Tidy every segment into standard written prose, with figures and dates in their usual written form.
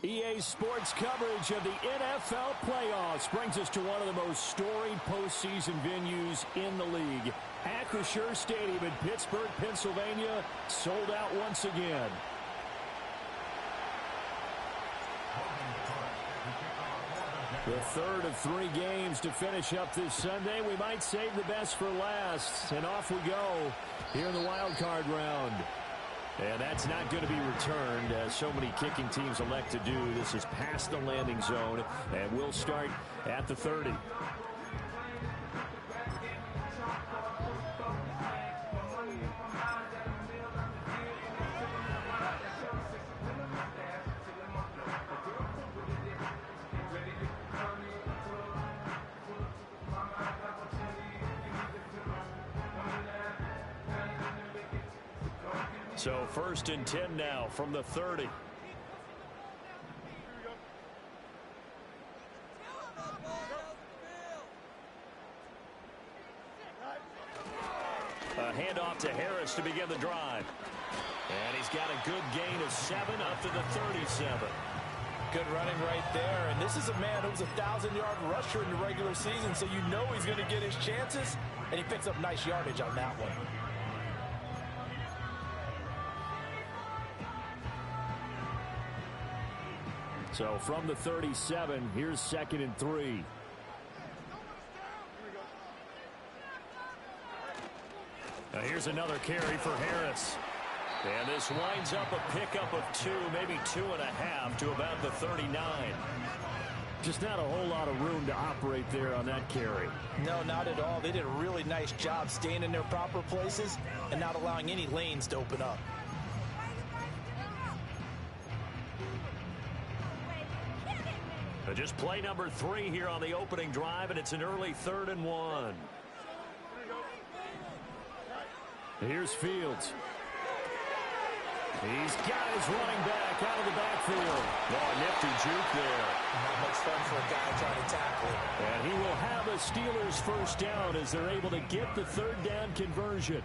EA Sports coverage of the NFL playoffs brings us to one of the most storied postseason venues in the league. Acrisure Stadium in Pittsburgh, Pennsylvania, sold out once again. The third of 3 games to finish up this Sunday. We might save the best for last. And off we go here in the wild card round. And that's not going to be returned, as so many kicking teams elect to do. This is past the landing zone, and we'll start at the 30. So 1st and 10 now from the 30. A handoff to Harris to begin the drive. And he's got a good gain of 7 up to the 37. Good running right there. And this is a man who's a 1,000-yard rusher in the regular season, so you know he's going to get his chances. And he picks up nice yardage on that one. So from the 37, here's 2nd and 3. Now here's another carry for Harris. And this winds up a pickup of 2, maybe 2.5 to about the 39. Just not a whole lot of room to operate there on that carry. No, not at all. They did a really nice job staying in their proper places and not allowing any lanes to open up. Just play number 3 here on the opening drive, and it's an early 3rd and 1. Here's Fields. He's got his running back out of the backfield. Oh, nifty juke there. Not much fun for a guy trying to tackle it. And he will have a Steelers first down as they're able to get the 3rd down conversion.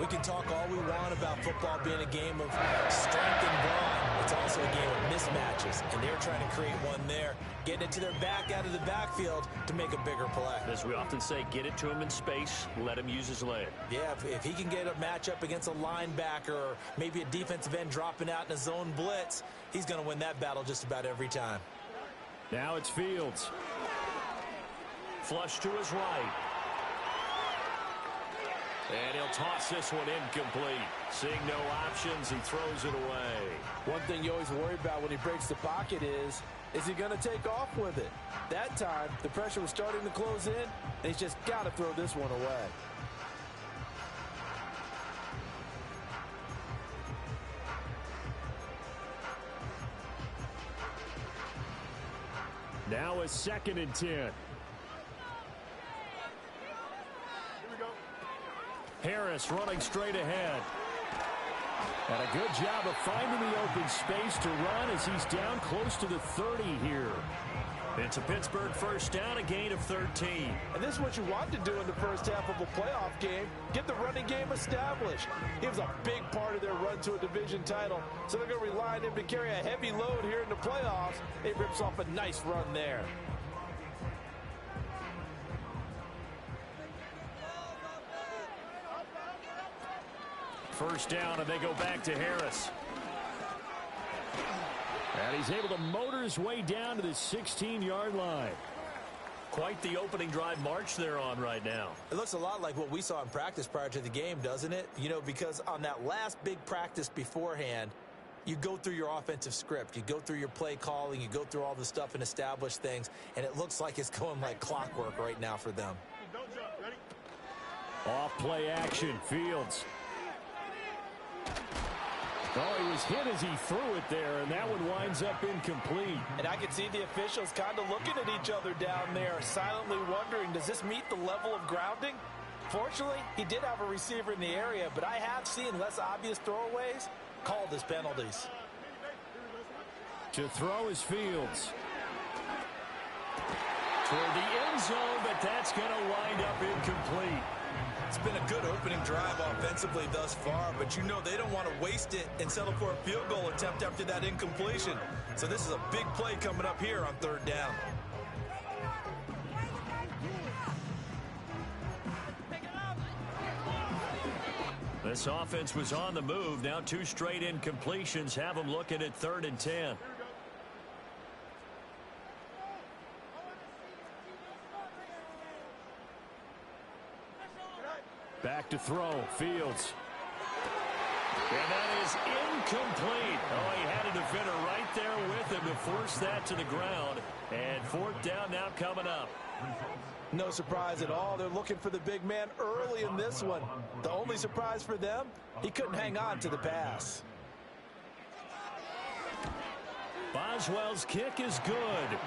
We can talk all we want about football being a game of strength and brawn. It's also a game of mismatches, and they're trying to create one there, getting it to their back out of the backfield to make a bigger play. As we often say, get it to him in space, let him use his leg. Yeah, if he can get a matchup against a linebacker or maybe a defensive end dropping out in a zone blitz, he's going to win that battle just about every time. Now it's Fields. Flush to his right. And he'll toss this one incomplete. Seeing no options, he throws it away. One thing you always worry about when he breaks the pocket is he going to take off with it? That time, the pressure was starting to close in, and he's just got to throw this one away. Now a 2nd and 10. Harris running straight ahead. And a good job of finding the open space to run as he's down close to the 30 here. It's a Pittsburgh first down, a gain of 13. And this is what you want to do in the first half of a playoff game. Get the running game established. He was a big part of their run to a division title. So they're going to rely on him to carry a heavy load here in the playoffs. It rips off a nice run there. First down, and they go back to Harris. And he's able to motor his way down to the 16-yard line. Quite the opening drive march they're on right now. It looks a lot like what we saw in practice prior to the game, doesn't it? You know, because on that last big practice beforehand, you go through your offensive script. You go through your play calling. You go through all the stuff and establish things. And it looks like it's going like clockwork right now for them. Off play action, Fields. Oh, he was hit as he threw it there, and that one winds up incomplete. And I can see the officials kind of looking at each other down there, silently wondering, does this meet the level of grounding? Fortunately, he did have a receiver in the area, but I have seen less obvious throwaways called as penalties. To throw is Fields. Toward the end zone, but that's going to wind up incomplete. It's been a good opening drive offensively thus far, but you know they don't want to waste it and settle for a field goal attempt after that incompletion. So this is a big play coming up here on 3rd down. This offense was on the move. Now 2 straight incompletions have them looking at 3rd and 10. Back to throw. Fields. And that is incomplete. Oh, he had a defender right there with him to force that to the ground. And 4th down now coming up. No surprise at all. They're looking for the big man early in this one. The only surprise for them, he couldn't hang on to the pass. Boswell's kick is good.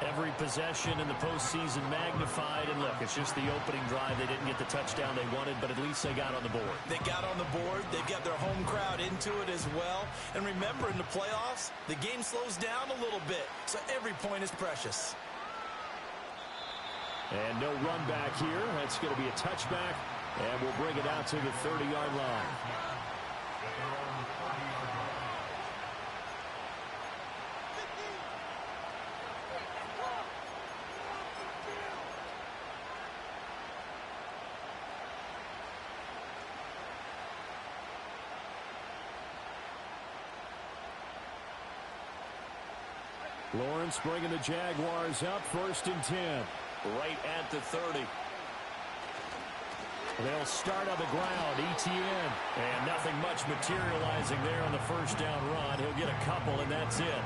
Every possession in the postseason magnified. And look, it's just the opening drive. They didn't get the touchdown they wanted, but at least they got on the board. They got on the board. They've got their home crowd into it as well. And remember, in the playoffs, the game slows down a little bit. So every point is precious. And no run back here. That's going to be a touchback. And we'll bring it out to the 30-yard line. Lawrence bringing the Jaguars up 1st and 10. Right at the 30. They'll start on the ground. ETN. And nothing much materializing there on the 1st down run. He'll get a couple, and that's it.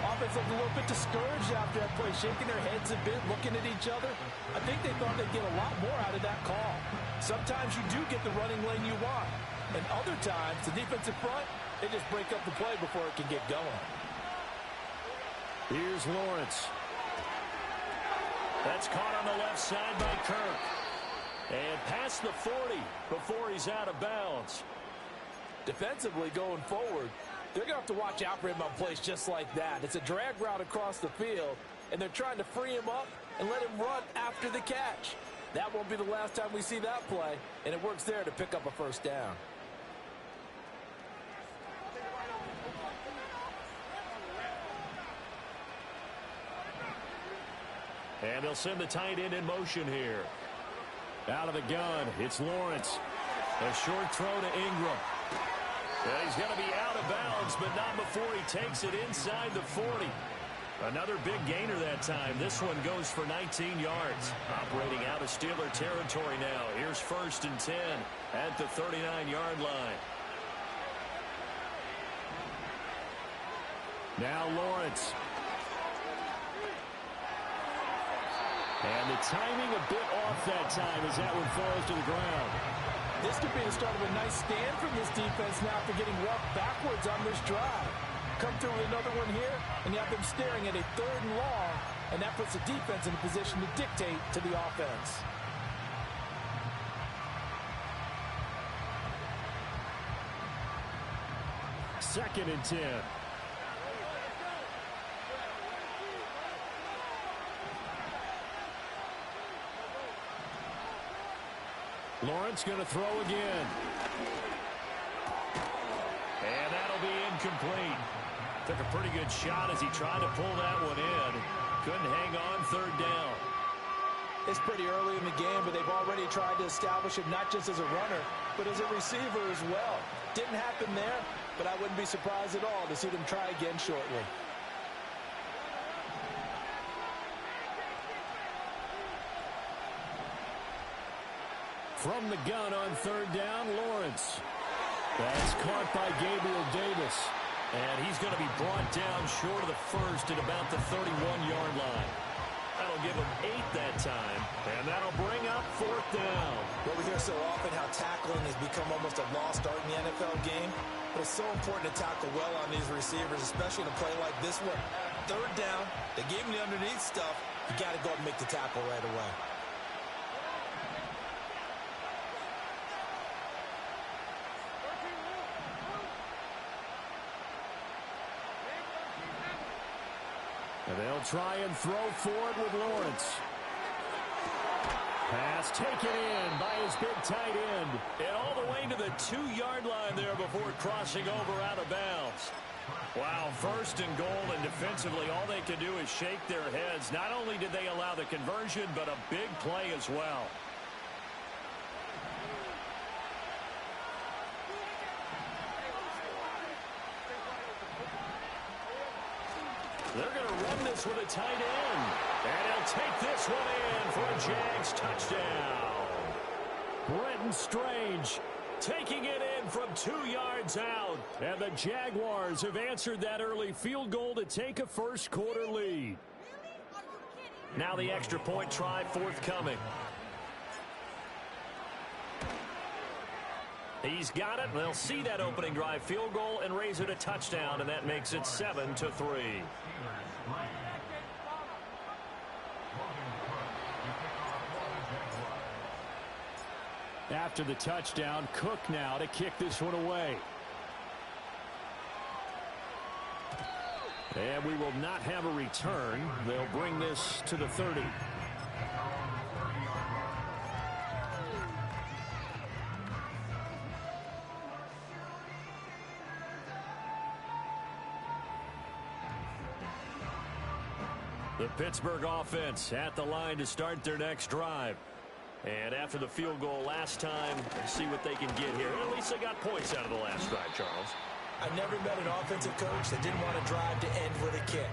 Offense looked a little bit discouraged after that play, shaking their heads a bit, looking at each other. I think they thought they'd get a lot more out of that call. Sometimes you do get the running lane you want. And other times, the defensive front, they just break up the play before it can get going. Here's Lawrence. That's caught on the left side by Kirk. And past the 40 before he's out of bounds. Defensively going forward, they're going to have to watch out for him on plays just like that. It's a drag route across the field, and they're trying to free him up and let him run after the catch. That won't be the last time we see that play, and it works there to pick up a 1st down. And they'll send the tight end in motion here. Out of the gun, it's Lawrence. A short throw to Ingram. And he's going to be out of bounds, but not before he takes it inside the 40. Another big gainer that time. This one goes for 19 yards. Operating out of Steeler territory now. Here's 1st and 10 at the 39-yard line. Now Lawrence. And the timing a bit off that time as that one falls to the ground. This could be the start of a nice stand from this defense now after getting roughed backwards on this drive. Come through with another one here, and you have them staring at a 3rd and long, and that puts the defense in a position to dictate to the offense. Second and 10. Lawrence going to throw again. And that'll be incomplete. Took a pretty good shot as he tried to pull that one in. Couldn't hang on 3rd down. It's pretty early in the game, but they've already tried to establish it not just as a runner, but as a receiver as well. Didn't happen there, but I wouldn't be surprised at all to see them try again shortly. From the gun on 3rd down, Lawrence. That's caught by Gabriel Davis. And he's going to be brought down short of the 1st at about the 31-yard line. That'll give him 8 that time. And that'll bring up 4th down. Well, we hear so often how tackling has become almost a lost art in the NFL game. But it's so important to tackle well on these receivers, especially in a play like this one. 3rd down, they gave him the underneath stuff. You got to go and make the tackle right away. And they'll try and throw forward with Lawrence. Pass taken in by his big tight end. And all the way to the 2-yard line there before crossing over out of bounds. Wow, first and goal, and defensively all they can do is shake their heads. Not only did they allow the conversion, but a big play as well. They're going to run this with a tight end. And he'll take this one in for a Jags touchdown. Brenton Strange taking it in from 2 yards out. And the Jaguars have answered that early field goal to take a first-quarter lead. Now the extra point try forthcoming. He's got it. They'll see that opening drive field goal and raise it a touchdown, and that makes it 7-3. After the touchdown, Cook now to kick this one away. And we will not have a return. They'll bring this to the 30. The Pittsburgh offense at the line to start their next drive. And after the field goal last time, let's see what they can get here. At least they got points out of the last drive, Charles. I never met an offensive coach that didn't want to drive to end with a kick.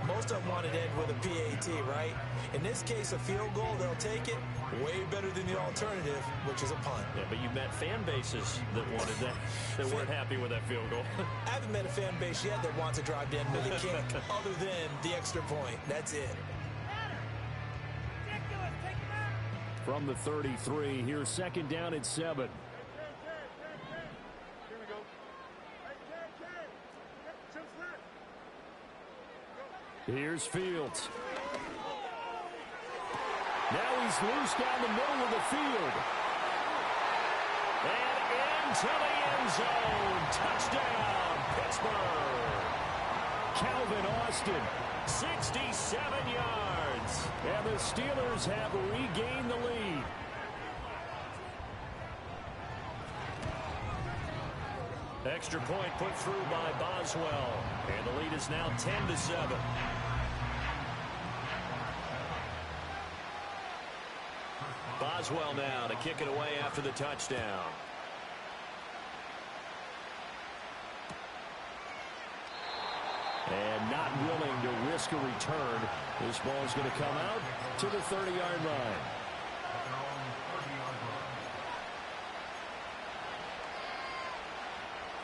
Most of them wanted to end with a PAT, right? In this case, a field goal, they'll take it. Way better than the alternative, which is a punt. Yeah, but you met fan bases that wanted that, that weren't happy with that field goal. I haven't met a fan base yet that wants to drive to end with a kick other than the extra point. That's it. From the 33, here's second down at 7. Here's Fields. Now he's loose down the middle of the field. And into the end zone. Touchdown, Pittsburgh. Calvin Austin, 67 yards. and the Steelers have regained the lead. Extra point put through by Boswell. And the lead is now 10-7. Boswell now to kick it away after the touchdown. And not willing to risk a return. This ball's going to come out to the 30-yard line.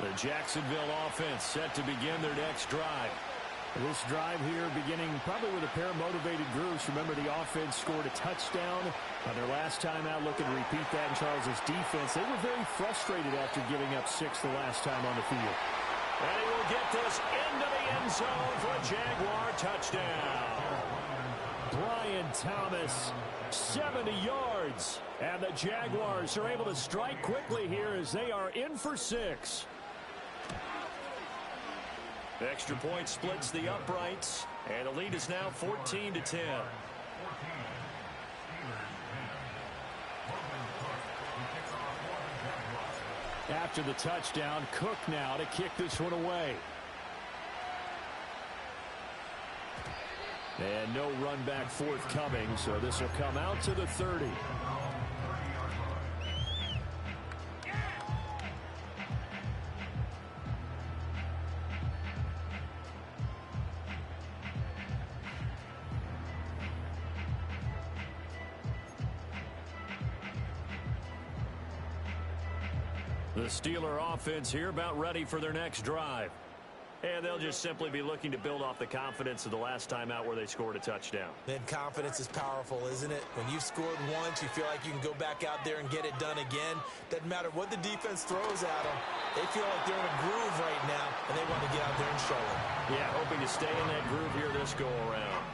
The Jacksonville offense set to begin their next drive. This drive here beginning probably with a pair of motivated groups. Remember, the offense scored a touchdown on their last time out, looking to repeat that in Charles's defense. They were very frustrated after giving up 6 the last time on the field. And he will get this into the end zone for a Jaguar touchdown. Brian Thomas, 70 yards. And the Jaguars are able to strike quickly here as they are in for 6. Extra point splits the uprights, and the lead is now 14-10. After the touchdown, Cook now to kick this one away. And no run back forthcoming, so this will come out to the 30. The Steeler offense here about ready for their next drive. And they'll just simply be looking to build off the confidence of the last time out where they scored a touchdown. Then confidence is powerful, isn't it? When you've scored once, you feel like you can go back out there and get it done again. Doesn't matter what the defense throws at them. They feel like they're in a groove right now, and they want to get out there and show it. Yeah, hoping to stay in that groove here this go-around.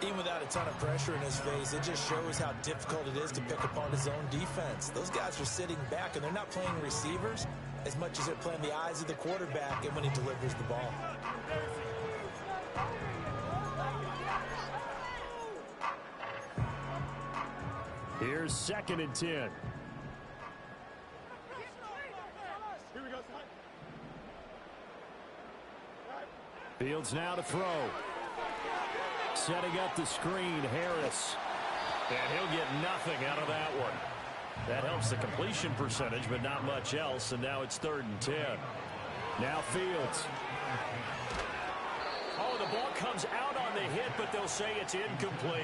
Even without a ton of pressure in his face, it just shows how difficult it is to pick apart his own defense. Those guys are sitting back, and they're not playing receivers as much as they're playing the eyes of the quarterback and when he delivers the ball. Here's 2nd and 10. Fields now to throw. Setting up the screen, Harris. And he'll get nothing out of that one. That helps the completion percentage, but not much else. And now it's 3rd and 10. Now Fields. Oh, the ball comes out on the hit, but they'll say it's incomplete.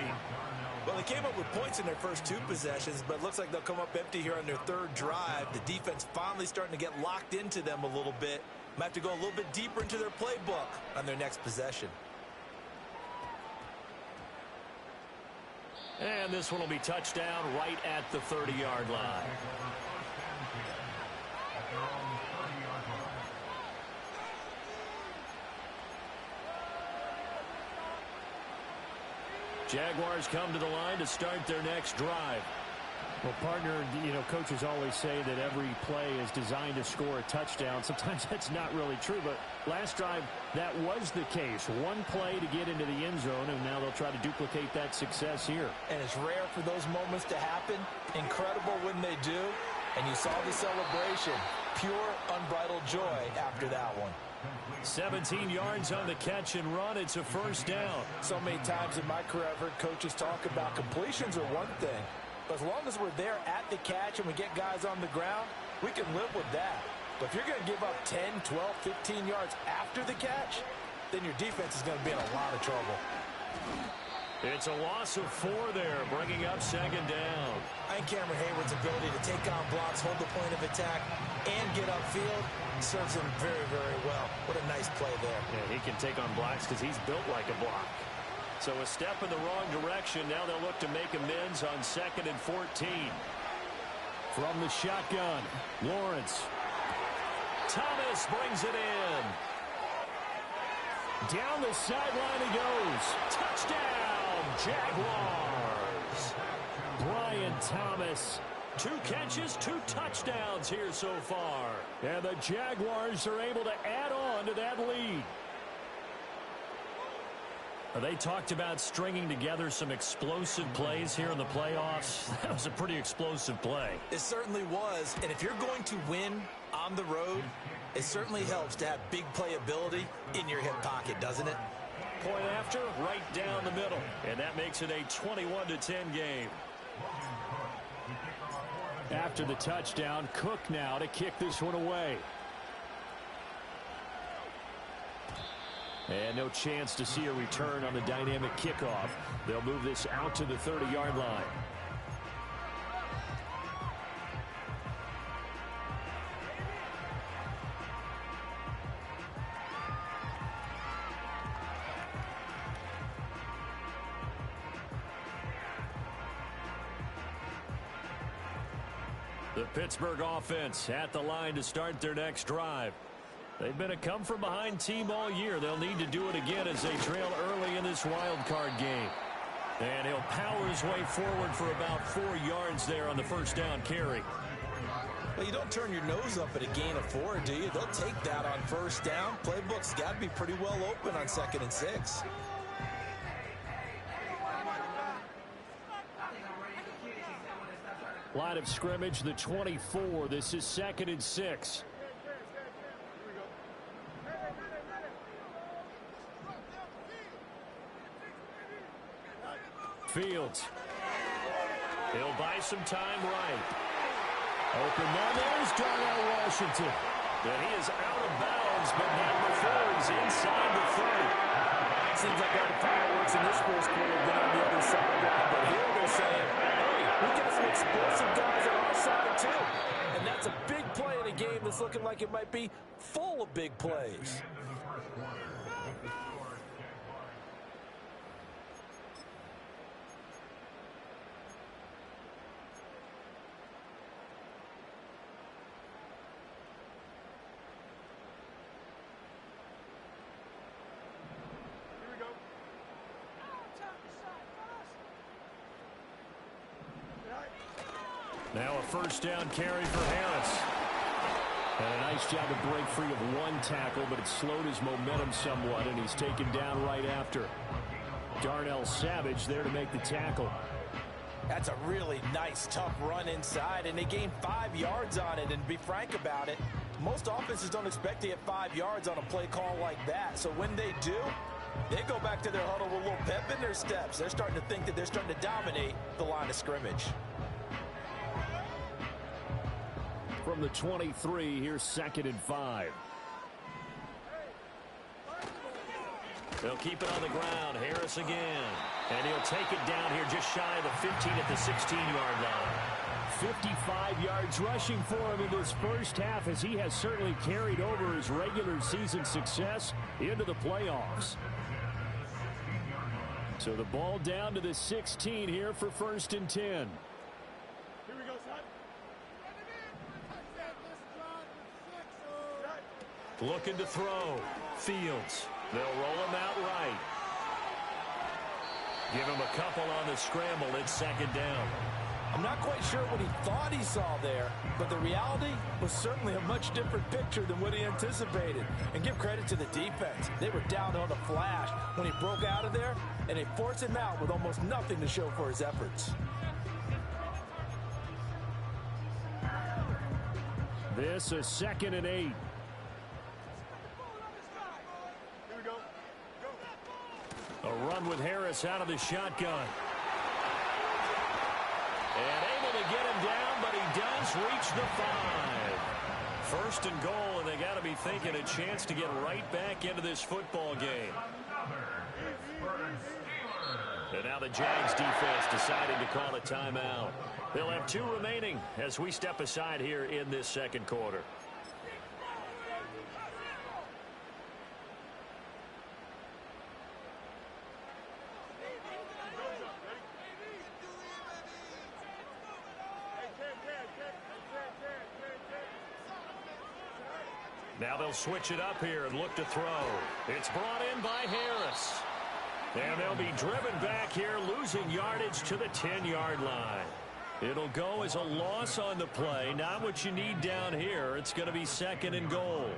Well, they came up with points in their first 2 possessions, but it looks like they'll come up empty here on their 3rd drive. The defense finally starting to get locked into them a little bit. Might have to go a little bit deeper into their playbook on their next possession. And this one will be touchdown right at the 30-yard line. Jaguars come to the line to start their next drive. Well, partner, coaches always say that every play is designed to score a touchdown. Sometimes that's not really true, but last drive, that was the case. One play to get into the end zone, and now they'll try to duplicate that success here. And it's rare for those moments to happen. Incredible when they do. And you saw the celebration. Pure, unbridled joy after that one. 17 yards on the catch and run. It's a 1st down. So many times in my career, I've heard coaches talk about completions are one thing. But as long as we're there at the catch and we get guys on the ground, we can live with that. But if you're going to give up 10, 12, 15 yards after the catch, then your defense is going to be in a lot of trouble. It's a loss of 4 there, bringing up 2nd down. I think Cameron Hayward's ability to take on blocks, hold the point of attack, and get upfield serves him very, very well. What a nice play there. Yeah, he can take on blocks because he's built like a block. So a step in the wrong direction. Now they'll look to make amends on 2nd and 14. From the shotgun, Lawrence. Thomas brings it in. Down the sideline he goes. Touchdown, Jaguars. Brian Thomas. 2 catches, 2 touchdowns here so far. And the Jaguars are able to add on to that lead. They talked about stringing together some explosive plays here in the playoffs. That was a pretty explosive play. It certainly was. And if you're going to win on the road, it certainly helps to have big playability in your hip pocket, doesn't it? Point after, right down the middle. And that makes it a 21-10 game. After the touchdown, Cook now to kick this one away. And no chance to see a return on the dynamic kickoff. They'll move this out to the 30-yard line. The Pittsburgh offense at the line to start their next drive. They've been a come-from-behind team all year. They'll need to do it again as they trail early in this wild card game. And he'll power his way forward for about 4 yards there on the 1st down carry. Well, you don't turn your nose up at a gain of 4, do you? They'll take that on 1st down. Playbook's got to be pretty well open on 2nd and 6. Line of scrimmage, the 24. This is 2nd and 6. Fields. He'll buy some time right. Open now. There's Darnell Washington. And he is out of bounds, but not before he's inside the 30. Seems like all the fireworks in this first quarter have been on the other side. But here they're saying, hey, we got some explosive guys on our side too. And that's a big play in a game that's looking like it might be full of big plays. Now a 1st down carry for Harris. And a nice job to break free of one tackle, but it slowed his momentum somewhat, and he's taken down right after. Darnell Savage there to make the tackle. That's a really nice, tough run inside, and they gained 5 yards on it. And to be frank about it, most offenses don't expect to get 5 yards on a play call like that. So when they do, they go back to their huddle with a little pep in their steps. They're starting to think that they're starting to dominate the line of scrimmage. From the 23, here's 2nd and 5. They'll keep it on the ground. Harris again. And he'll take it down here just shy of the 15 at the 16-yard line. 55 yards rushing for him in this first half, as he has certainly carried over his regular season success into the playoffs. So the ball down to the 16 here for 1st and 10. Here we go, son. Looking to throw. Fields. They'll roll him out right. Give him a couple on the scramble. It's 2nd down. I'm not quite sure what he thought he saw there, but the reality was certainly a much different picture than what he anticipated. And give credit to the defense. They were down on a flash when he broke out of there, and they forced him out with almost nothing to show for his efforts. This is 2nd and 8. A run with Harris out of the shotgun. And able to get him down, but he does reach the 5. 1st and goal, and they got to be thinking a chance to get right back into this football game. And now the Jags defense deciding to call a timeout. They'll have 2 remaining as we step aside here in this 2nd quarter. Now they'll switch it up here and look to throw. It's brought in by Harris. And they'll be driven back here, losing yardage to the 10-yard line. It'll go as a loss on the play. Not what you need down here. It's going to be 2nd and goal.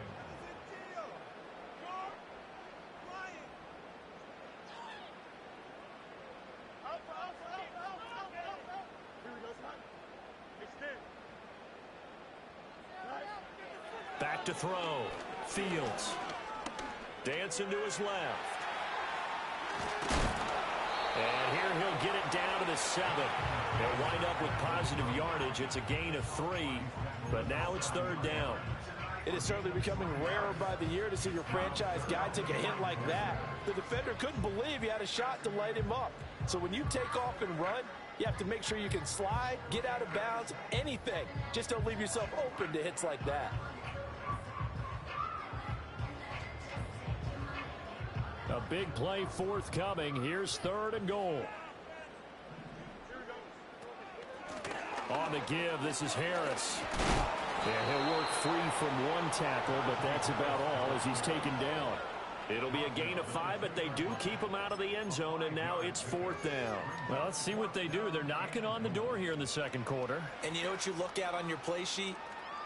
Back to throw. Fields. Dancing to his left. And here he'll get it down to the 7. They'll wind up with positive yardage. It's a gain of 3, but now it's 3rd down. It is certainly becoming rarer by the year to see your franchise guy take a hit like that. The defender couldn't believe he had a shot to light him up. So when you take off and run, you have to make sure you can slide, get out of bounds, anything. Just don't leave yourself open to hits like that. A big play forthcoming. Here's 3rd and goal. On the give, this is Harris. And he'll work free from 1 tackle, but that's about all as he's taken down. It'll be a gain of 5, but they do keep him out of the end zone, and now it's 4th down. Well, let's see what they do. They're knocking on the door here in the 2nd quarter. And you know what you look at on your play sheet?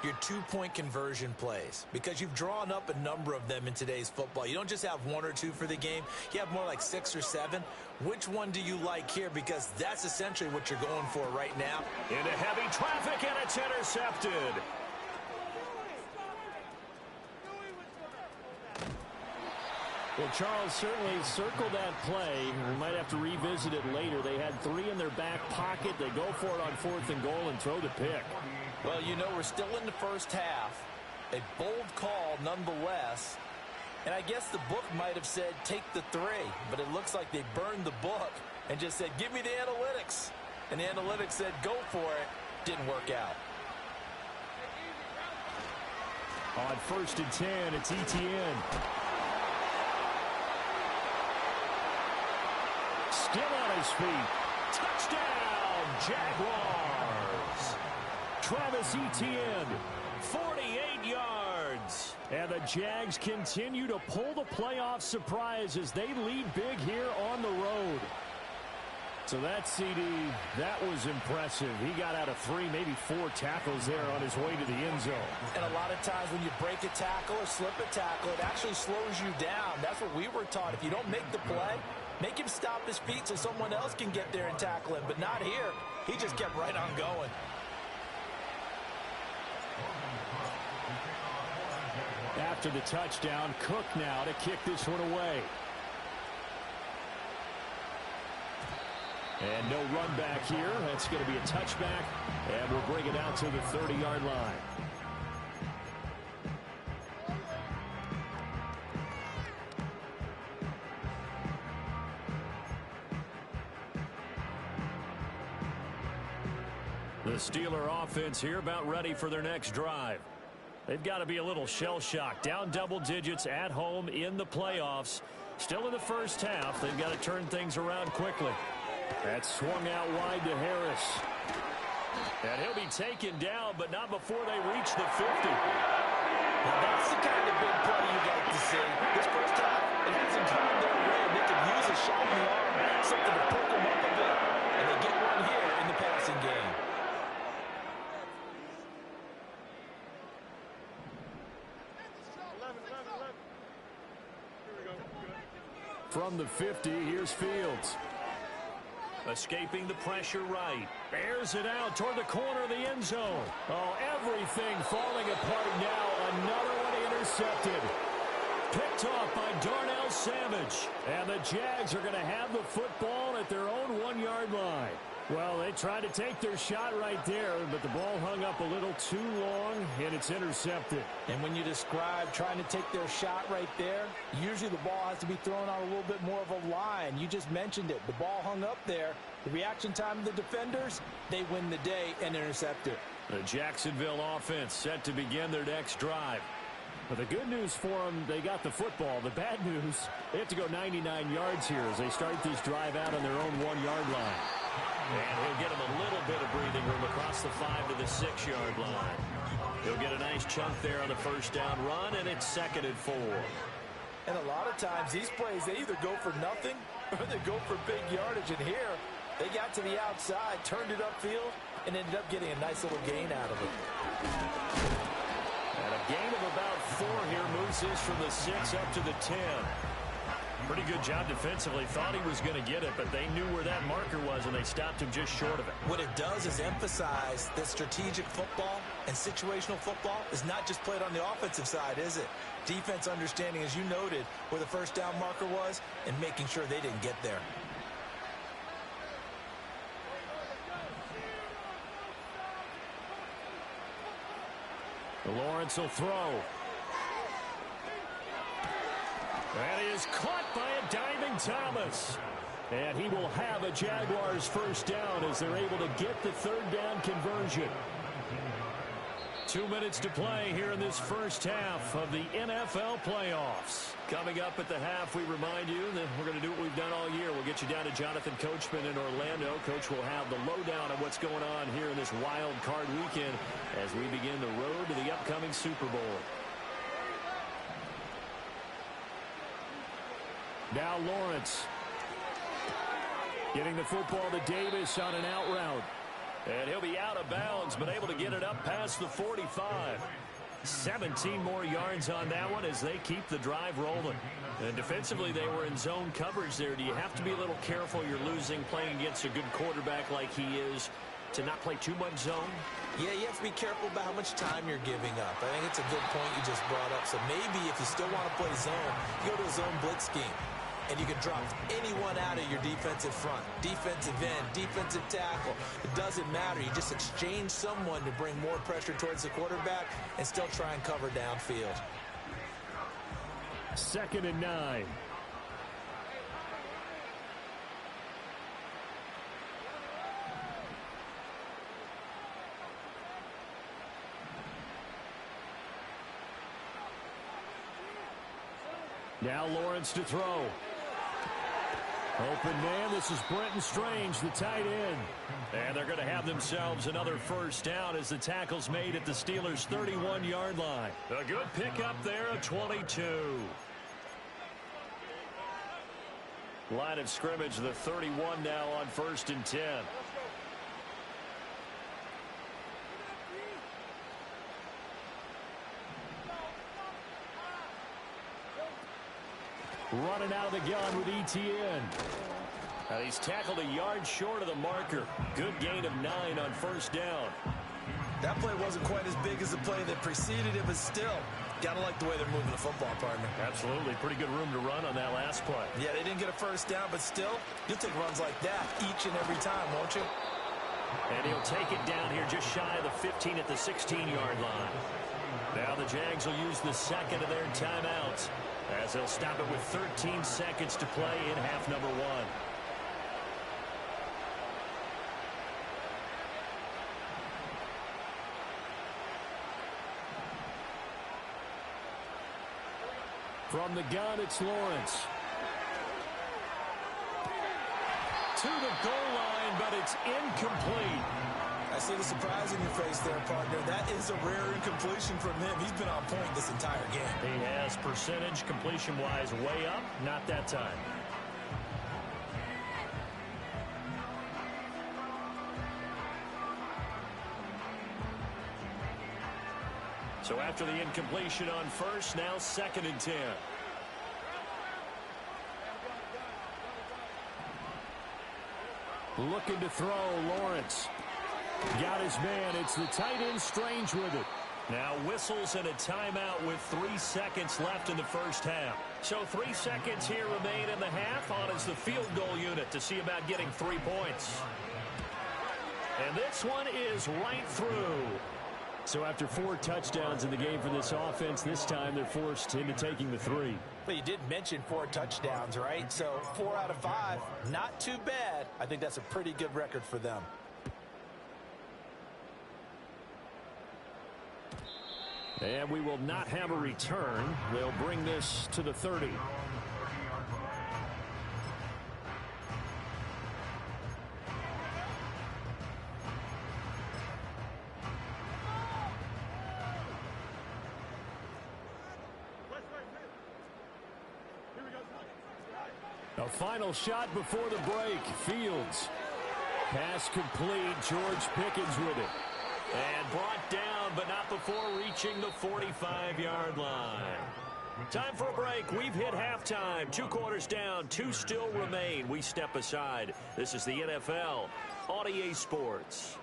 Your 2-point conversion plays, because you've drawn up a number of them in today's football. You don't just have 1 or 2 for the game. You have more like 6 or 7. Which one do you like here? Because that's essentially what you're going for right now. Into heavy traffic, and it's intercepted. Well, Charles, certainly circle that play. We might have to revisit it later. They had 3 in their back pocket. They go for it on 4th and goal and throw the pick. Well, you know, we're still in the first half. A bold call nonetheless. And I guess the book might have said take the 3, but it looks like they burned the book and just said give me the analytics. And the analytics said go for it. Didn't work out. On 1st and 10, it's Etienne. Still on his feet. Touchdown, Jaguars. Travis Etienne, 48 yards. And the Jags continue to pull the playoff surprise as they lead big here on the road. So that CD, that was impressive. He got out of 3, maybe 4 tackles there on his way to the end zone. And a lot of times when you break a tackle or slip a tackle, it actually slows you down. That's what we were taught. If you don't make the play, Make him stop his feet so someone else can get there and tackle him, but not here. He just kept right on going. After the touchdown, Cook now to kick this one away. And no run back here. That's going to be a touchback, and we'll bring it out to the 30-yard line. The Steeler offense here about ready for their next drive. They've got to be a little shell-shocked. Down double digits at home in the playoffs. Still in the first half. They've got to turn things around quickly. That swung out wide to Harris. And he'll be taken down, but not before they reach the 50. Now that's the kind of big play you like to see. This first half, it hasn't turned their way. They could use a shot in the arm, something to perk them up a bit. And they get one here in the passing game. From the 50, here's Fields. Escaping the pressure right. Airs it out toward the corner of the end zone. Oh, everything falling apart now. Another one intercepted. Picked off by Darnell Savage. And the Jags are going to have the football at their own 1-yard line. Well, they tried to take their shot right there, but the ball hung up a little too long, and it's intercepted. And when you describe trying to take their shot right there, usually the ball has to be thrown on a little bit more of a line. You just mentioned it. The ball hung up there. The reaction time of the defenders, they win the day and intercept it. The Jacksonville offense set to begin their next drive. But the good news for them, they got the football. The bad news, they have to go 99 yards here as they start this drive out on their own 1-yard line. And he'll get him a little bit of breathing room across the 5 to the 6-yard line. He'll get a nice chunk there on the first down run, and it's 2nd and 4. And a lot of times these plays, they either go for nothing or they go for big yardage. And here, they got to the outside, turned it upfield, and ended up getting a nice little gain out of it. And a gain of about 4 here moves this from the 6 up to the 10. Pretty good job defensively. Thought he was going to get it, but they knew where that marker was, and they stopped him just short of it. What it does is emphasize that strategic football and situational football is not just played on the offensive side, is it? Defense understanding, as you noted, where the first down marker was and making sure they didn't get there. Lawrence will throw. And he is caught by a diving Thomas. And he will have a Jaguars first down as they're able to get the third down conversion. 2 minutes to play here in this first half of the NFL playoffs. Coming up at the half, we remind you that we're going to do what we've done all year. We'll get you down to Jonathan Coachman in Orlando. Coach will have the lowdown of what's going on here in this wild card weekend as we begin the road to the upcoming Super Bowl. Now Lawrence getting the football to Davis on an out route. And he'll be out of bounds, but able to get it up past the 45. 17 more yards on that one as they keep the drive rolling. And defensively, they were in zone coverage there. Do you have to be a little careful? You're losing playing against a good quarterback like he is to not play too much zone? Yeah, you have to be careful about how much time you're giving up. I think it's a good point you just brought up. So maybe if you still want to play zone, you go to a zone blitz scheme. And you can drop anyone out of your defensive front, defensive end, defensive tackle. It doesn't matter. You just exchange someone to bring more pressure towards the quarterback and still try and cover downfield. 2nd and 9. Now Lawrence to throw. Open man, this is Brenton Strange, the tight end. And they're going to have themselves another first down as the tackle's made at the Steelers' 31-yard line. A good pickup there of 22. Line of scrimmage, the 31 now on 1st and 10. running out of the gun with ETN. He's tackled a yard short of the marker. Good gain of 9 on first down. That play wasn't quite as big as the play that preceded it, but still, got to like the way they're moving the football, partner. Absolutely. Pretty good room to run on that last play. Yeah, they didn't get a first down, but still, you'll take runs like that each and every time, won't you? And he'll take it down here just shy of the 15 at the 16-yard line. Now the Jags will use the second of their timeouts as they'll stop it with 13 seconds to play in half number 1. From the gun, it's Lawrence. To the goal line, but it's incomplete. I see the surprise in your face there, partner. That is a rare incompletion from him. He's been on point this entire game. He has percentage completion-wise way up. Not that time. So after the incompletion on first, now 2nd and 10. Looking to throw, Lawrence. Got his man. It's the tight end Strange with it. Now whistles and a timeout with 3 seconds left in the first half. So 3 seconds here remain in the half. On is the field goal unit to see about getting 3 points. And this one is right through. So after 4 touchdowns in the game for this offense, this time they're forced into taking the 3. But you did mention 4 touchdowns, right? So 4 out of 5, not too bad. I think that's a pretty good record for them. And we will not have a return. They'll bring this to the 30. A final shot before the break. Fields. Pass complete. George Pickens with it. And brought down, but not before reaching the 45-yard line. Time for a break. We've hit halftime. 2 quarters down. 2 still remain. We step aside. This is the NFL on EA Sports.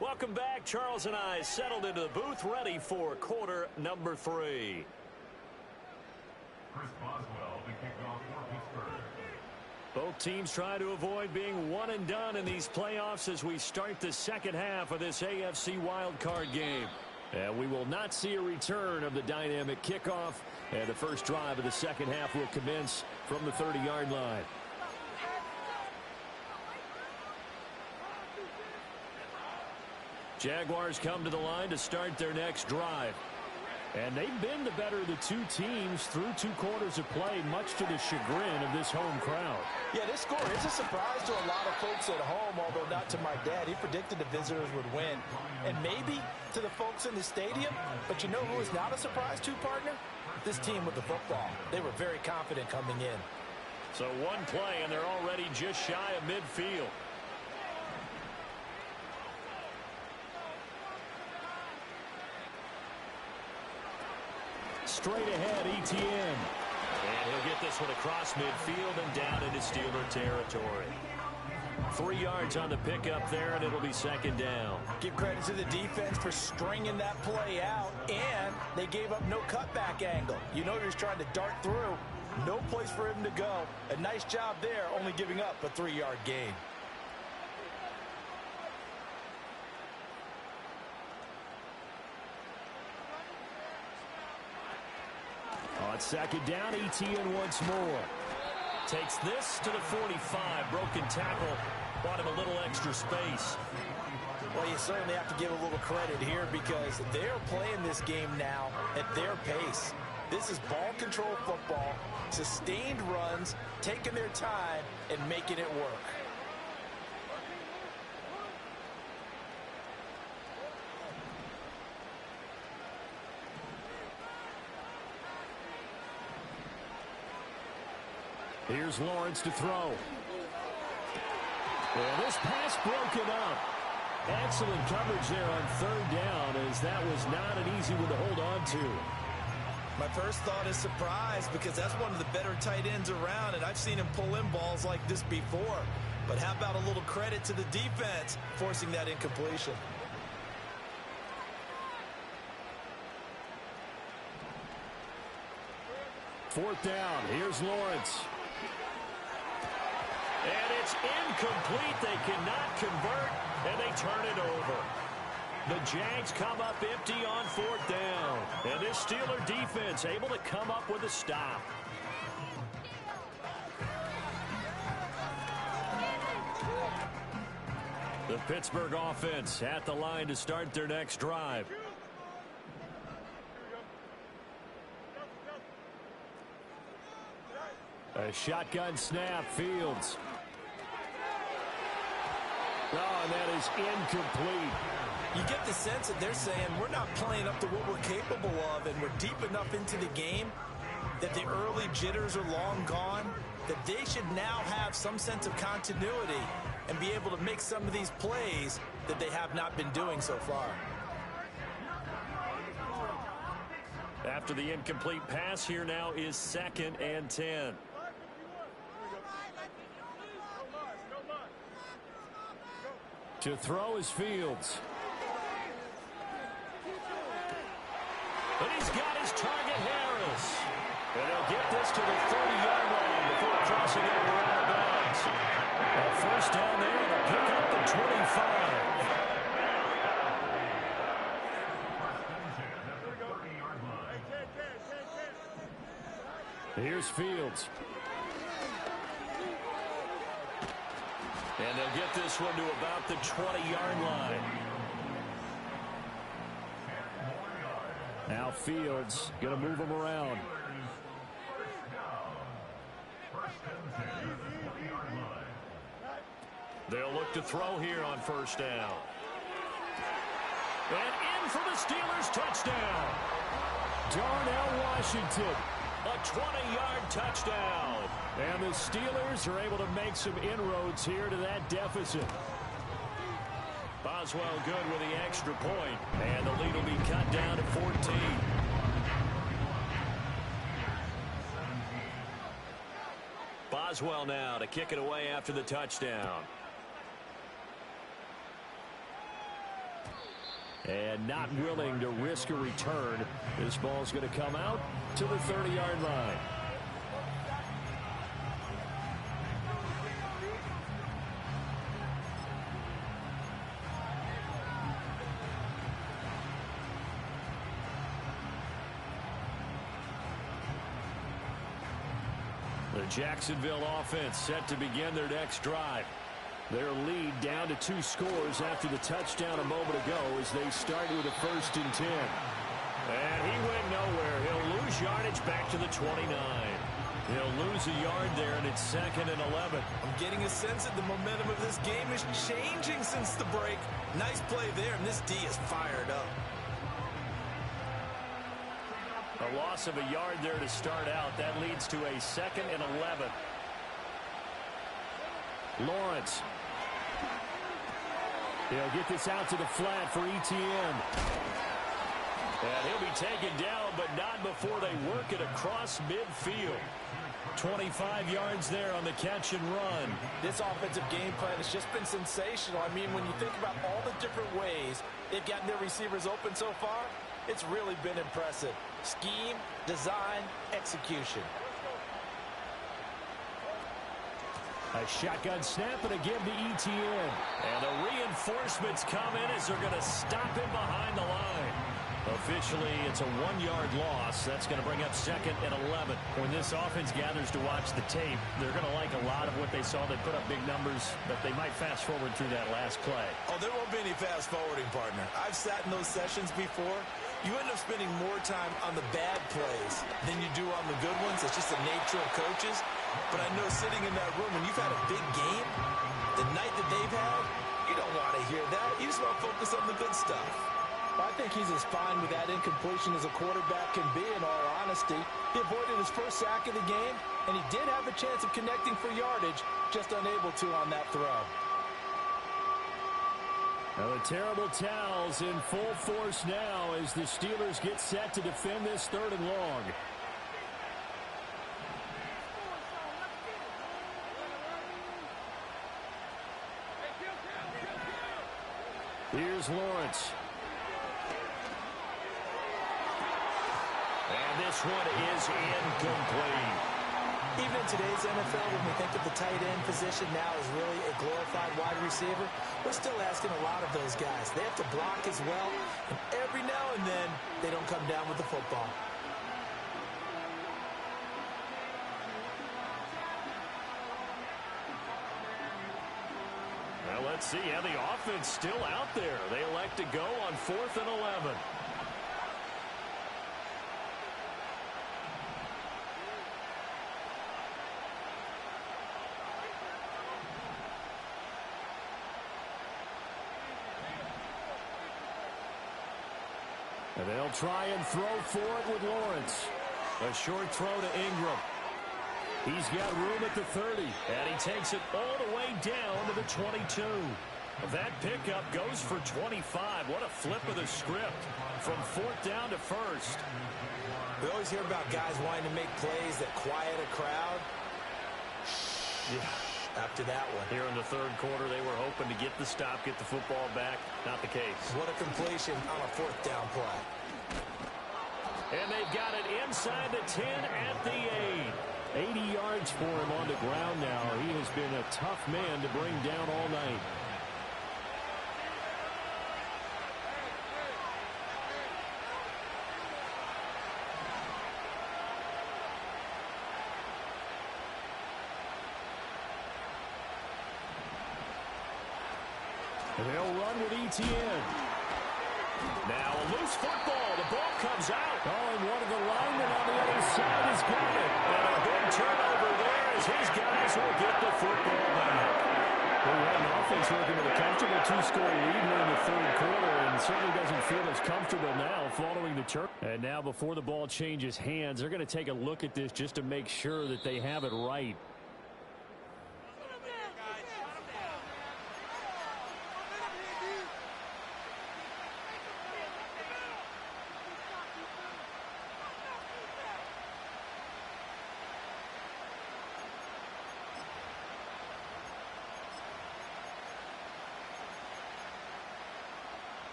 Welcome back. Charles and I settled into the booth, ready for quarter number 3. Both teams try to avoid being one and done in these playoffs as we start the second half of this AFC wildcard game. And we will not see a return of the dynamic kickoff. And the first drive of the second half will commence from the 30-yard line. Jaguars come to the line to start their next drive. And they've been the better of the 2 teams through 2 quarters of play, much to the chagrin of this home crowd. Yeah, this score is a surprise to a lot of folks at home, although not to my dad. He predicted the visitors would win. And maybe to the folks in the stadium. But you know who is not a surprise to, partner? This team with the football. They were very confident coming in. So 1 play, and they're already just shy of midfield. Straight ahead, ETN. And he'll get this one across midfield and down into Steeler territory. 3 yards on the pickup there, and it'll be 2nd down. Give credit to the defense for stringing that play out, and they gave up no cutback angle. You know, you're trying to dart through. No place for him to go. A nice job there, only giving up a 3-yard gain. On 2nd down, ETN once more. Takes this to the 45. Broken tackle. Bought him a little extra space. Well, you certainly have to give a little credit here because they're playing this game now at their pace. This is ball control football, sustained runs, taking their time, and making it work. Here's Lawrence to throw. And this pass broken up. Excellent coverage there on third down, as that was not an easy one to hold on to. My first thought is surprise, because that's one of the better tight ends around, and I've seen him pull in balls like this before. But how about a little credit to the defense forcing that incompletion? Fourth down. Here's Lawrence. And it's incomplete. They cannot convert, and they turn it over. The Jags come up empty on fourth down. And this Steeler defense able to come up with a stop. The Pittsburgh offense at the line to start their next drive. A shotgun snap. Fields. Oh, and that is incomplete. You get the sense that they're saying we're not playing up to what we're capable of, and we're deep enough into the game that the early jitters are long gone, that they should now have some sense of continuity and be able to make some of these plays that they have not been doing so far. After the incomplete pass, here now is 2nd and 10. To throw is Fields. And he's got his target, Harris. And he'll get this to the 30-yard line before crossing over out of bounds. First down there, they'll pick up the 25. Here's Fields. And they'll get this one to about the 20-yard line. Now Fields going to move him around. They'll look to throw here on first down. And in for the Steelers touchdown. Darnell Washington. A 20-yard touchdown. And the Steelers are able to make some inroads here to that deficit. Boswell good with the extra point. And the lead will be cut down to 14. Boswell now to kick it away after the touchdown. And not willing to risk a return. This ball's going to come out to the 30-yard line. The Jacksonville offense set to begin their next drive. Their lead down to 2 scores after the touchdown a moment ago as they start with a 1st and 10. And he went nowhere. He'll lose yardage back to the 29. He'll lose a yard there, and it's 2nd and 11. I'm getting a sense that the momentum of this game is changing since the break. Nice play there, and this D is fired up. A loss of a yard there to start out. That leads to a 2nd and 11. Lawrence. They'll get this out to the flat for Etienne. And he'll be taken down, but not before they work it across midfield. 25 yards there on the catch and run. This offensive game plan has just been sensational. I mean, when you think about all the different ways they've gotten their receivers open so far, it's really been impressive. Scheme, design, execution. A shotgun snap and a give to Etienne. And the reinforcements come in as they're going to stop him behind the line. Officially, it's a 1-yard loss. That's going to bring up 2nd and 11. When this offense gathers to watch the tape, they're going to like a lot of what they saw. They put up big numbers, but they might fast forward through that last play. Oh, there won't be any fast forwarding, partner. I've sat in those sessions before. You end up spending more time on the bad plays than you do on the good ones. It's just the nature of coaches. But I know sitting in that room, when you've had a big game, the night that they've had, you don't want to hear that. You just want to focus on the good stuff. I think he's as fine with that incompletion as a quarterback can be, in all honesty. He avoided his first sack of the game, and he did have a chance of connecting for yardage, just unable to on that throw. Now the terrible towels in full force now as the Steelers get set to defend this 3rd and long. Here's Lawrence. And this one is incomplete. Even in today's NFL, when we think of the tight end position now as really a glorified wide receiver, we're still asking a lot of those guys. They have to block as well, and every now and then, they don't come down with the football. Well, let's see. Yeah, the offense still out there. They elect to go on 4th and 11. And they'll try and throw for it with Lawrence. A short throw to Ingram. He's got room at the 30. And he takes it all the way down to the 22. That pickup goes for 25. What a flip of the script from 4th down to 1st. We always hear about guys wanting to make plays that quiet a crowd. Yeah. After that one. Here in the 3rd quarter, they were hoping to get the stop, get the football back. Not the case. What a completion on a 4th down play. And they've got it inside the 10 at the 8. 80 yards for him on the ground now. He has been a tough man to bring down all night. And they'll run with Etienne. Now a loose football. The ball comes out. Oh, and one of the linemen on the other side has got it. And a big turnover there as his guys will get the football back. Well, we had an offense working with a comfortable 2-score lead here in the 3rd quarter, and certainly doesn't feel as comfortable now following the turn. And now before the ball changes hands, they're going to take a look at this just to make sure that they have it right.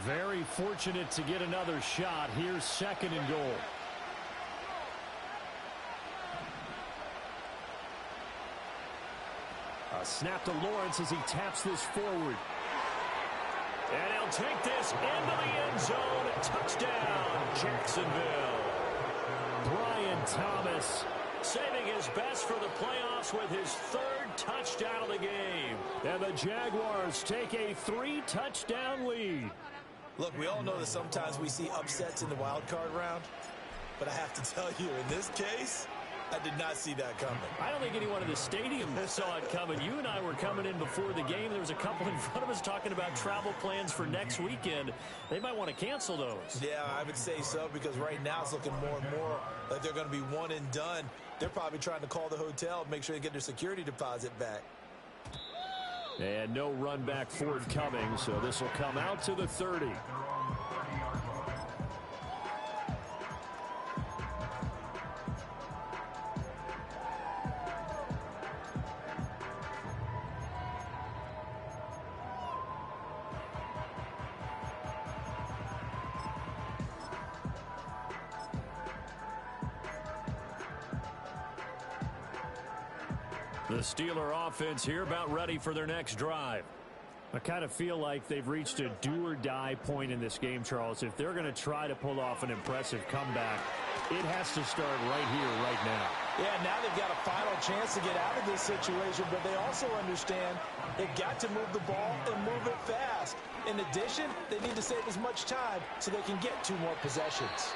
Very fortunate to get another shot. Here's 2nd and goal. A snap to Lawrence as he taps this forward. And he'll take this into the end zone. Touchdown, Jacksonville. Brian Thomas saving his best for the playoffs with his 3rd touchdown of the game. And the Jaguars take a 3-touchdown lead. Look, we all know that sometimes we see upsets in the wild card round, but I have to tell you, in this case, I did not see that coming. I don't think anyone in the stadium saw it coming. You and I were coming in before the game. There was a couple in front of us talking about travel plans for next weekend. They might want to cancel those. Yeah, I would say so, because right now it's looking more and more like they're going to be one and done. They're probably trying to call the hotel and make sure they get their security deposit back. And no run back forthcoming, so this will come out to the 30. The Steeler offense here about ready for their next drive. I kind of feel like they've reached a do-or-die point in this game, Charles. If they're going to try to pull off an impressive comeback, it has to start right here, right now. Yeah, now they've got a final chance to get out of this situation, but they also understand they've got to move the ball and move it fast. In addition, they need to save as much time so they can get 2 more possessions.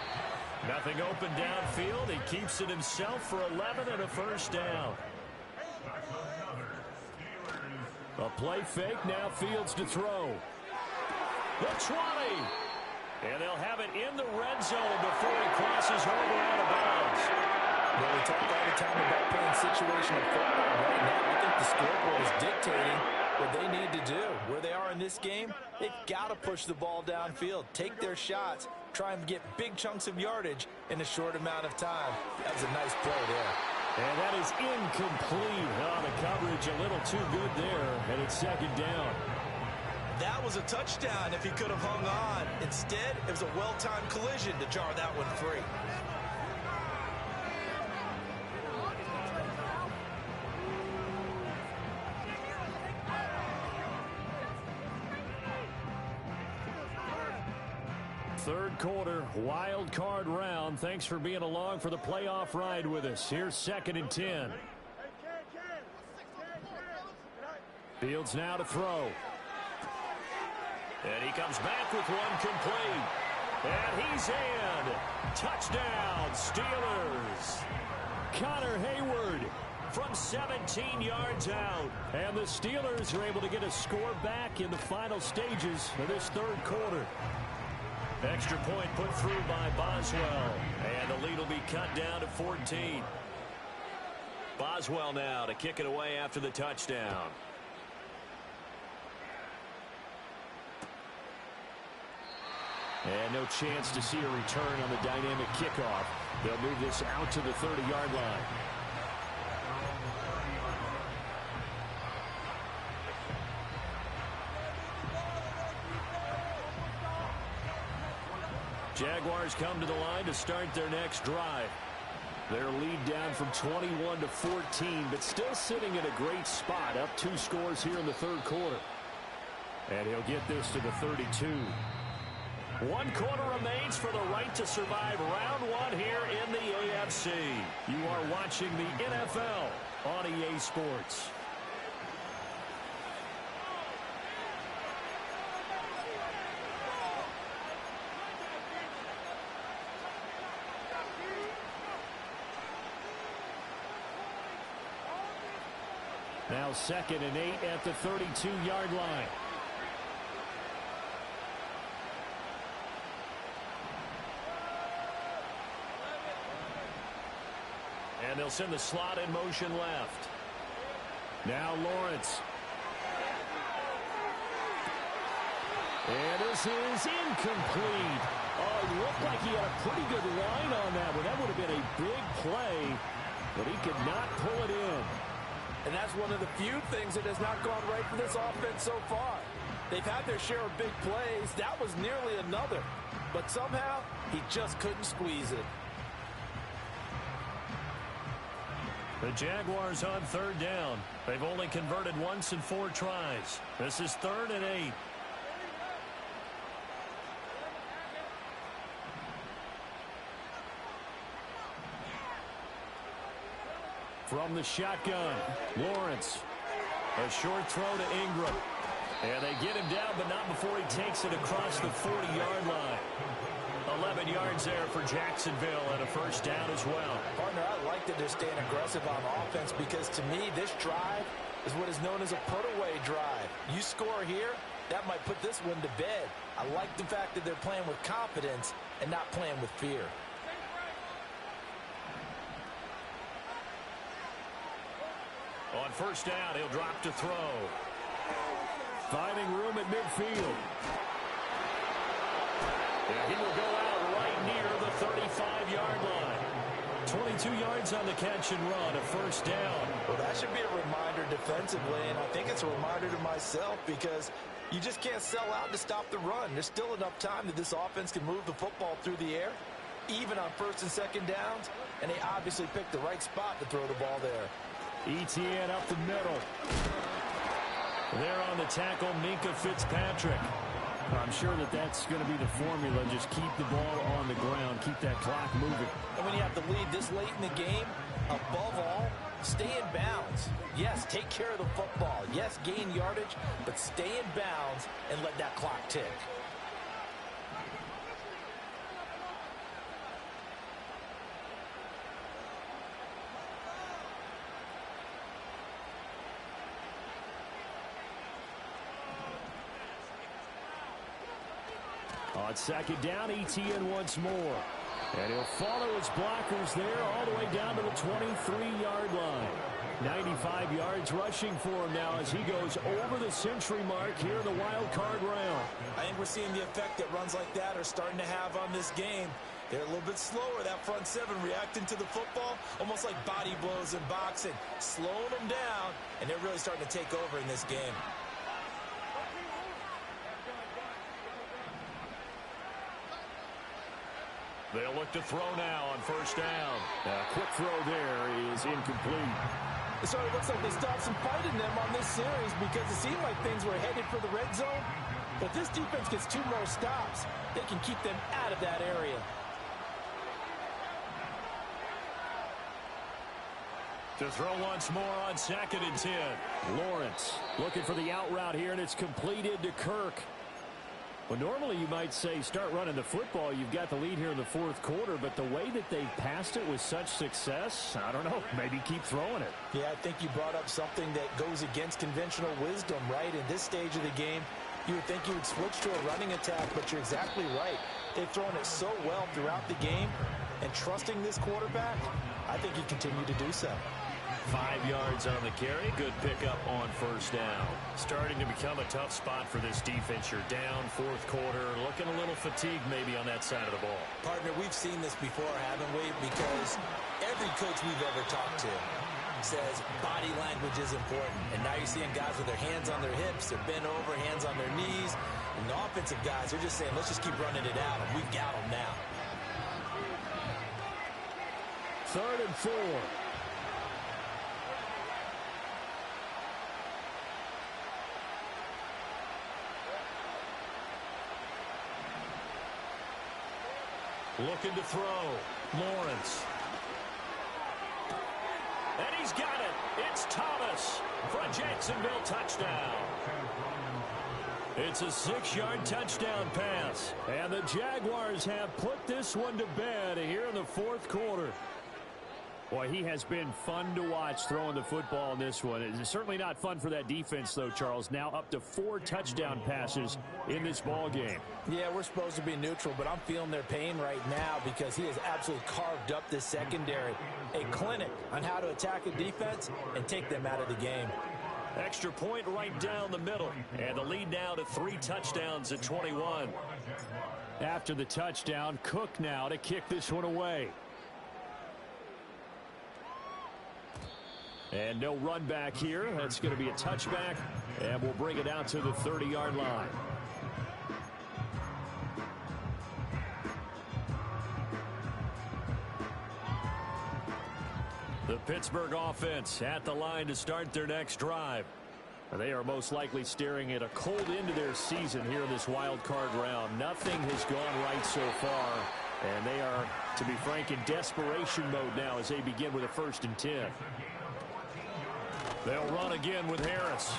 Nothing open downfield. He keeps it himself for 11 and a first down. A play fake, now Fields to throw. The 20. And they'll have it in the red zone before he crosses over out of bounds. Well, we talk all the time about playing situational football. Right now, I think the scoreboard is dictating what they need to do. Where they are in this game, they've got to push the ball downfield, take their shots, try and get big chunks of yardage in a short amount of time. That was a nice play there. And that is incomplete. Oh, the coverage a little too good there, and it's second down. That was a touchdown if he could have hung on. Instead, it was a well-timed collision to jar that one free. Third quarter, wild card round. Thanks for being along for the playoff ride with us. Here's 2nd and 10. Fields now to throw. And he comes back with one complete. And he's in. Touchdown, Steelers. Connor Hayward from 17 yards out. And the Steelers are able to get a score back in the final stages of this third quarter. Extra point put through by Boswell. And the lead will be cut down to 14. Boswell now to kick it away after the touchdown. And no chance to see a return on the dynamic kickoff. They'll move this out to the 30-yard line. Jaguars come to the line to start their next drive. Their lead down from 21 to 14, but still sitting in a great spot, up 2 scores here in the third quarter. And he'll get this to the 32. 1 quarter remains for the right to survive round 1 here in the AFC. You are watching the NFL on EA Sports. Now 2nd and 8 at the 32-yard line. And they'll send the slot in motion left. Now Lawrence. And this is incomplete. Oh, it looked like he had a pretty good line on that one. That would have been a big play, but he could not pull it in. And that's one of the few things that has not gone right for this offense so far. They've had their share of big plays. That was nearly another. But somehow, he just couldn't squeeze it. The Jaguars on 3rd down. They've only converted once in 4 tries. This is 3rd and 8. From the shotgun, Lawrence. A short throw to Ingram. And they get him down, but not before he takes it across the 40-yard line. 11 yards there for Jacksonville and a first down as well. Partner, I like that they're staying aggressive on offense because to me, this drive is what is known as a put-away drive. You score here, that might put this one to bed. I like the fact that they're playing with confidence and not playing with fear. On first down, he'll drop to throw. Finding room at midfield. And he will go out right near the 35-yard line. 22 yards on the catch and run, a first down. Well, that should be a reminder defensively, and I think it's a reminder to myself because you just can't sell out to stop the run. There's still enough time that this offense can move the football through the air, even on 1st and 2nd downs, and they obviously picked the right spot to throw the ball there. ETN up the middle. There on the tackle, Minkah Fitzpatrick. I'm sure that that's going to be the formula. Just keep the ball on the ground. Keep that clock moving. And when you have the lead this late in the game, above all, stay in bounds. Yes, take care of the football. Yes, gain yardage, but stay in bounds and let that clock tick. On 2nd down, ETN once more. And he'll follow his blockers there all the way down to the 23-yard line. 95 yards rushing for him now as he goes over the century mark here in the wild card round. I think we're seeing the effect that runs like that are starting to have on this game. They're a little bit slower, that front seven, reacting to the football, almost like body blows in boxing, slowing them down, and they're really starting to take over in this game. They'll look to throw now on first down. A quick throw there is incomplete. It sort of looks like they stopped some fight in them on this series because it seemed like things were headed for the red zone. But this defense gets 2 more stops. They can keep them out of that area. To throw once more on 2nd and 10. Lawrence looking for the out route here, and it's completed to Kirk. Well, normally you might say start running the football. You've got the lead here in the 4th quarter, but the way that they passed it with such success, I don't know, maybe keep throwing it. Yeah, I think you brought up something that goes against conventional wisdom, right? In this stage of the game, you would think you would switch to a running attack, but you're exactly right. They've thrown it so well throughout the game, and trusting this quarterback, I think you continue to do so. 5 yards on the carry. Good pickup on first down. Starting to become a tough spot for this defense. You're down 4th quarter. Looking a little fatigued maybe on that side of the ball. Partner, we've seen this before, haven't we? Because every coach we've ever talked to says body language is important. And now you're seeing guys with their hands on their hips, they're bent over, hands on their knees. And the offensive guys are just saying, let's just keep running it out, and we've got them now. 3rd and 4. Looking to throw. Lawrence. And he's got it. It's Thomas for a Jacksonville touchdown. It's a 6-yard touchdown pass. And the Jaguars have put this one to bed here in the 4th quarter. Boy, he has been fun to watch throwing the football in this one. It's certainly not fun for that defense, though, Charles. Now up to 4 touchdown passes in this ball game. Yeah, we're supposed to be neutral, but I'm feeling their pain right now because he has absolutely carved up this secondary. A clinic on how to attack a defense and take them out of the game. Extra point right down the middle. And the lead now to 3 touchdowns at 21. After the touchdown, Cook now to kick this one away. And no run back here. That's going to be a touchback, and we'll bring it out to the 30-yard line. The Pittsburgh offense at the line to start their next drive. They are most likely staring at a cold end to their season here in this wild card round. Nothing has gone right so far, and they are, to be frank, in desperation mode now as they begin with a 1st and 10. They'll run again with Harris.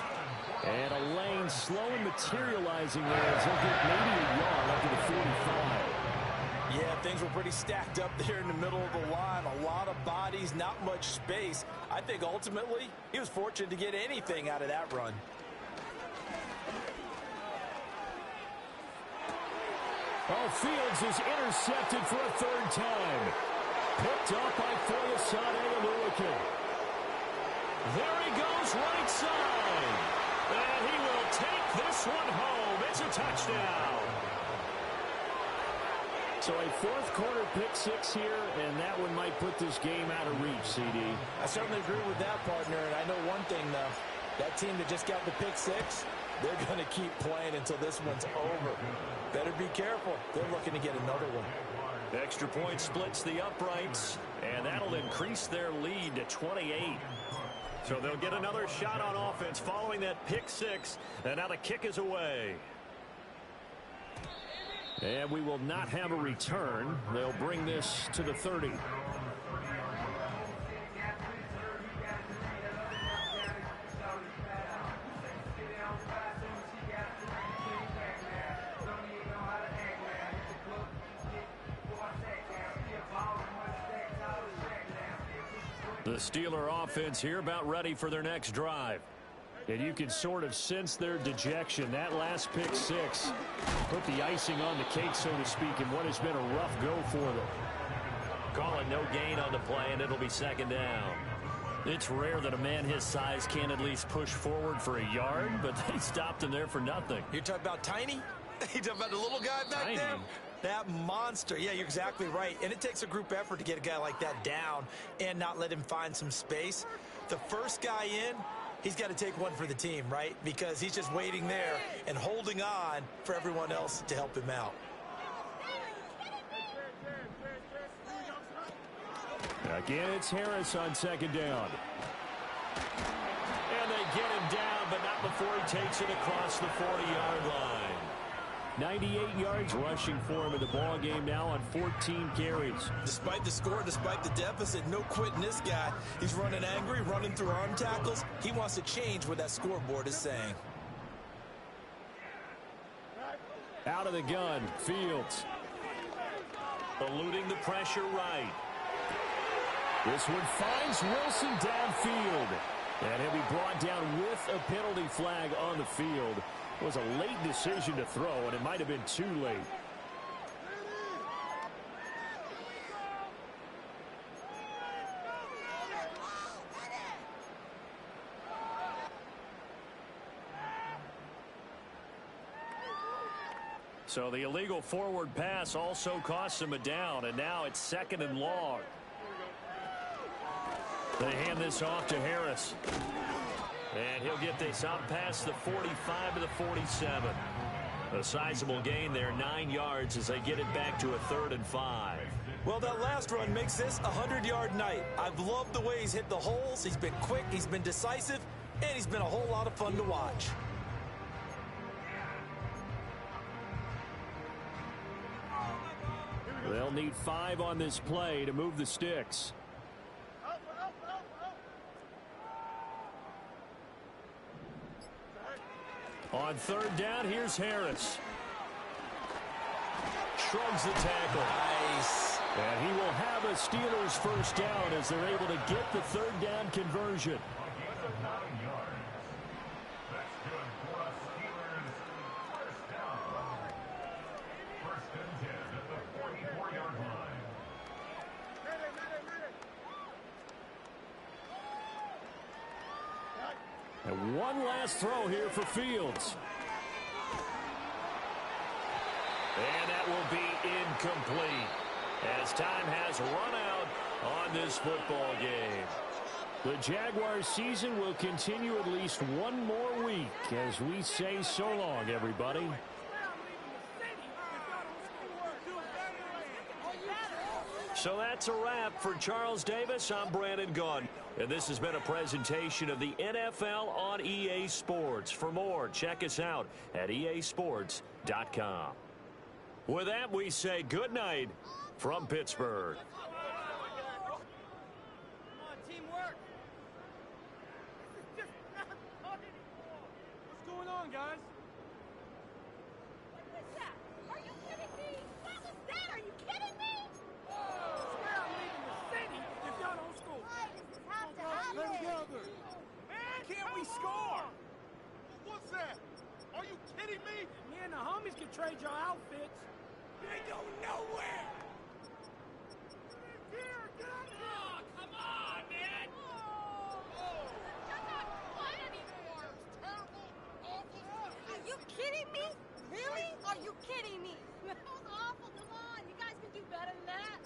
And a lane slowly materializing there as he'll get maybe a yard up to the 45. Yeah, things were pretty stacked up there in the middle of the line. A lot of bodies, not much space. I think ultimately he was fortunate to get anything out of that run. Oh, Fields is intercepted for a 3rd time. Picked up by Foyesade Aluakin. There he goes right side. And he will take this one home. It's a touchdown. So a 4th quarter pick 6 here, and that one might put this game out of reach, CD. I certainly agree with that, partner. And I know one thing, though. That team that just got the pick 6, they're going to keep playing until this one's over. Better be careful. They're looking to get another one. Extra point splits the uprights, and that'll increase their lead to 28. So they'll get another shot on offense following that pick 6, and now the kick is away. And we will not have a return. They'll bring this to the 30. The Steeler offense here about ready for their next drive. And you can sort of sense their dejection. That last pick 6 put the icing on the cake, so to speak, in what has been a rough go for them. Call it no gain on the play, and it'll be 2nd down. It's rare that a man his size can't at least push forward for a yard, but they stopped him there for nothing. You're talking about tiny? You're talking about the little guy back there? That monster. Yeah, you're exactly right. And it takes a group effort to get a guy like that down and not let him find some space. The first guy in, he's got to take one for the team, right? Because he's just waiting there and holding on for everyone else to help him out. Again, it's Harris on second down. And they get him down, but not before he takes it across the 40-yard line. 98 yards rushing for him in the ball game now on 14 carries. Despite the score, despite the deficit, no quitting this guy. He's running angry, running through arm tackles. He wants to change what that scoreboard is saying. Out of the gun, Fields. Eluding the pressure right. This one finds Wilson downfield. And he'll be brought down with a penalty flag on the field. It was a late decision to throw, and it might have been too late. So the illegal forward pass also costs him a down, and now it's second and long. They hand this off to Harris. And he'll get this out past the 45 to the 47. A sizable gain there, 9 yards as they get it back to a 3rd and 5. Well, that last run makes this a 100-yard night. I've loved the way he's hit the holes. He's been quick, he's been decisive, and he's been a whole lot of fun to watch. They'll need 5 on this play to move the sticks. On 3rd down, here's Harris. Shrugs the tackle. Nice. And he will have a Steelers first down as they're able to get the 3rd down conversion. And one last throw here for Fields. And that will be incomplete as time has run out on this football game. The Jaguars season will continue at least one more week as we say so long, everybody. So that's a wrap for Charles Davis. I'm Brandon Gunn. And this has been a presentation of the NFL on EA Sports. For more, check us out at easports.com. With that, we say good night from Pittsburgh. Come on, teamwork. This is just not fun anymore. What's going on, guys? What was that? Are you kidding me? What was that? Are you kidding me? I swear I'm leaving the city if y'all don't score. Why does this have to happen? Play together. Man, can't we score? What's that? Are you kidding me? Me and the homies can trade your outfits. They go nowhere. Here, get out of here. Oh, come on, man. That's not fun anymore. Terrible, awful. Are you kidding me? Really? Are you kidding me? That was awful. Come on. You guys can do better than that.